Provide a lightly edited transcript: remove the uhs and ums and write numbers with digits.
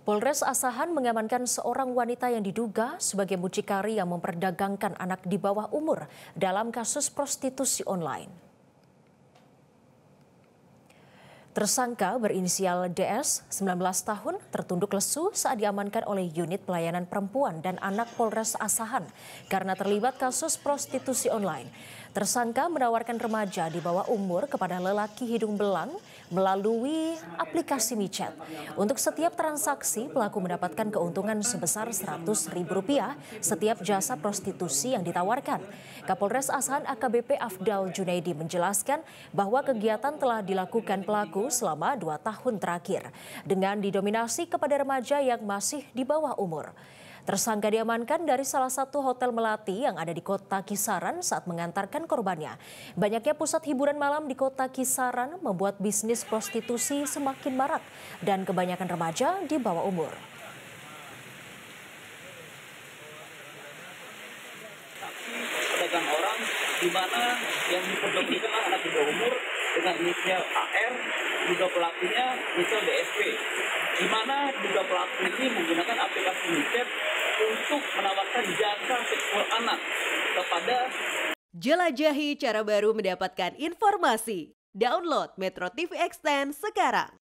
Polres Asahan mengamankan seorang wanita yang diduga sebagai mucikari yang memperdagangkan anak di bawah umur dalam kasus prostitusi online. Tersangka berinisial DS, 19 tahun, tertunduk lesu saat diamankan oleh unit pelayanan perempuan dan anak Polres Asahan karena terlibat kasus prostitusi online. Tersangka menawarkan remaja di bawah umur kepada lelaki hidung belang melalui aplikasi micet. Untuk setiap transaksi, pelaku mendapatkan keuntungan sebesar Rp100.000 setiap jasa prostitusi yang ditawarkan. Kapolres Asahan AKBP Afdal Junaidi menjelaskan bahwa kegiatan telah dilakukan pelaku selama 2 tahun terakhir dengan didominasi kepada remaja yang masih di bawah umur. Tersangka diamankan dari salah satu hotel melati yang ada di kota Kisaran saat mengantarkan korbannya. Banyaknya pusat hiburan malam di kota Kisaran membuat bisnis prostitusi semakin marak dan kebanyakan remaja di bawah umur. Pedagang orang di mana yang diperjualbelikan anak di bawah umur dengan inisial AR, juga pelakunya inisial DSP, di mana juga pelaku ini menggunakan aplikasi micet untuk menawarkan jasa seksual anak kepada. Jelajahi cara baru mendapatkan informasi. Download Metro TV Extend sekarang.